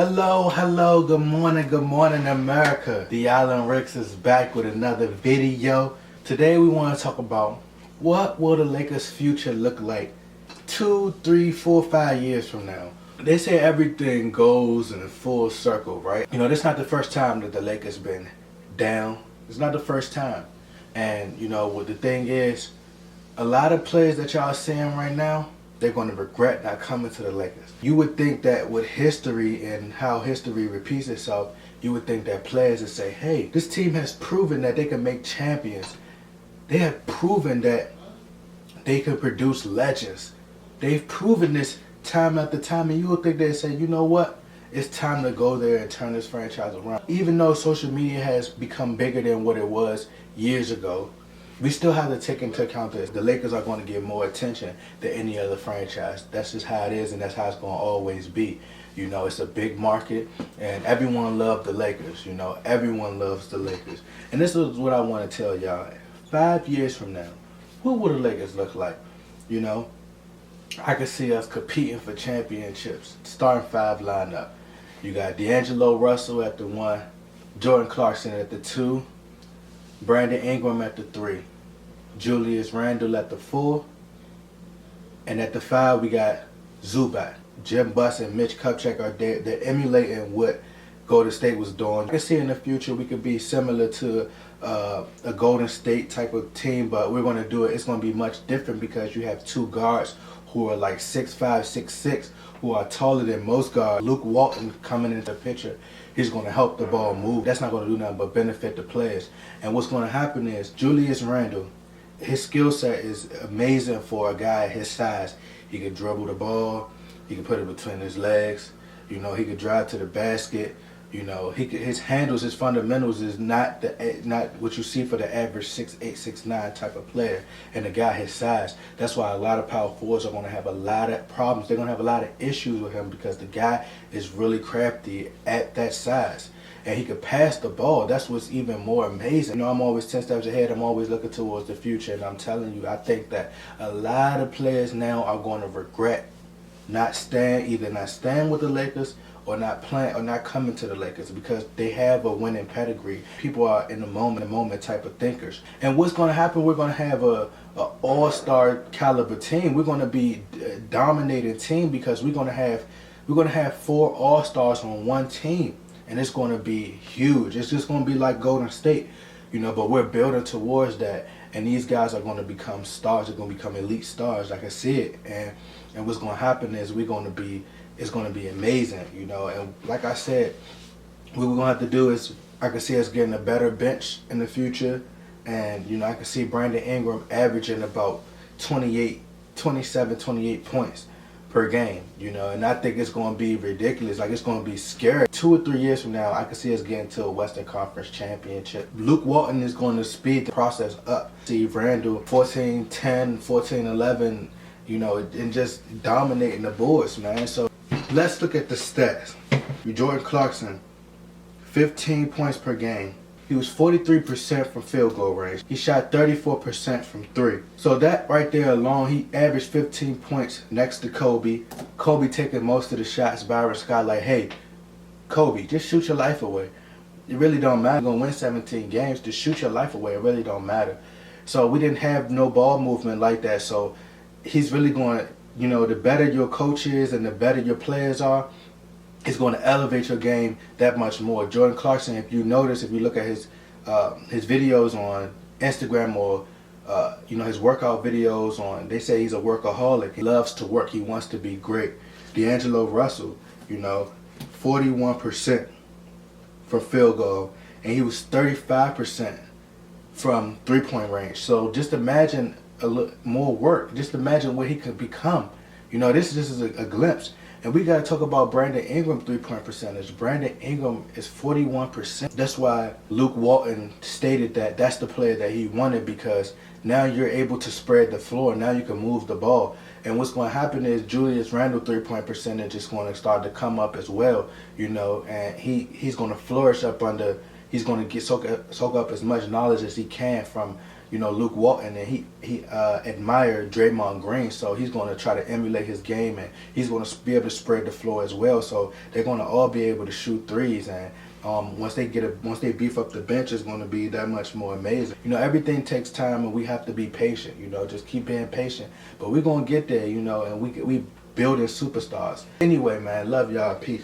Hello, good morning, America. The Island Ricks is back with another video. Today we want to talk about what will the Lakers' future look like 2, 3, 4, 5 years from now. They say everything goes in a full circle, right? You know, this is not the first time that the Lakers been down. It's not the first time. And, you know, what the thing is, a lot of players that y'all seeing right now, they're going to regret not coming to the Lakers. You would think that with history and how history repeats itself, you would think that players would say, hey, this team has proven that they can make champions. They have proven that they can produce legends. They've proven this time after time, and you would think they'd say, you know what? It's time to go there and turn this franchise around. Even though social media has become bigger than what it was years ago, we still have to take into account that the Lakers are going to get more attention than any other franchise. That's just how it is, and that's how it's going to always be. You know, it's a big market, and everyone loves the Lakers. You know, everyone loves the Lakers. And this is what I want to tell y'all. 5 years from now, what will the Lakers look like? You know, I can see us competing for championships. Starting 5 lineup. You got D'Angelo Russell at the 1, Jordan Clarkson at the 2, Brandon Ingram at the 3, Julius Randle at the 4, and at the 5 we got Zubac. Jim Buss and Mitch Kupchak are there. They're emulating what Golden State was doing. I can see in the future we could be similar to a Golden State type of team, but we're going to do it. It's going to be much different because you have 2 guards who are like 6'5", 6'6", who are taller than most guards. Luke Walton coming into the picture, he's going to help the ball move. That's not going to do nothing but benefit the players. And what's going to happen is Julius Randle, his skill set is amazing for a guy his size. He can dribble the ball. He can put it between his legs. You know, he could drive to the basket. You know, his handles, his fundamentals is not what you see for the average 6'8", 6'9" type of player and a guy his size. That's why a lot of power forwards are going to have a lot of problems. They're going to have a lot of issues with him because the guy is really crafty at that size. And he could pass the ball. That's what's even more amazing. You know, I'm always 10 steps ahead. I'm always looking towards the future. And I'm telling you, I think that a lot of players now are going to regret not staying with the Lakers or not playing or not coming to the Lakers because they have a winning pedigree. People are in the moment type of thinkers. And what's going to happen? We're going to have a all-star caliber team. We're going to be a dominating team because we're going to have 4 all-stars on one team. And it's going to be huge. It's just going to be like Golden State, you know, but we're building towards that. And these guys are going to become stars. They're going to become elite stars. I can see it. And what's going to happen is it's going to be amazing, you know. And like I said, what we're going to have to do is I can see us getting a better bench in the future. And, you know, I can see Brandon Ingram averaging about 27, 28 points per game, you know, and I think it's going to be ridiculous. Like, it's going to be scary. 2 or 3 years from now, I can see us getting to a Western Conference championship. Luke Walton is going to speed the process up. Steve Randle, 14-10, 14-11, you know, and just dominating the boards, man. So let's look at the stats. Jordan Clarkson, 15 points per game. He was 43% from field goal range. He shot 34% from 3. So that right there alone, he averaged 15 points next to Kobe. Kobe taking most of the shots. Byron Scott like, hey, Kobe, just shoot your life away. It really don't matter. You're going to win 17 games. Just shoot your life away. It really don't matter. So we didn't have no ball movement like that. So he's really going to, you know, the better your coach is and the better your players are, it's going to elevate your game that much more. Jordan Clarkson, if you notice, if you look at his videos on Instagram or you know, his workout videos on, they say he's a workaholic. He loves to work. He wants to be great. D'Angelo Russell, you know, 41% from field goal, and he was 35% from 3-point range. So just imagine a little more work. Just imagine what he could become. You know, this is a glimpse. And we got to talk about Brandon Ingram 3-point percentage. Brandon Ingram is 41%. That's why Luke Walton stated that that's the player that he wanted, because now you're able to spread the floor. Now you can move the ball. And what's going to happen is Julius Randle 3-point percentage is going to start to come up as well, you know, and he's going to flourish up under, he's going to soak up as much knowledge as he can from Luke Walton, and he admired Draymond Green, so he's going to try to emulate his game, and he's going to be able to spread the floor as well. So they're going to all be able to shoot threes, and once they beef up the bench, it's going to be that much more amazing. Everything takes time, and we have to be patient. Just keep being patient. But we're going to get there. And we building superstars. Anyway, man, love y'all. Peace.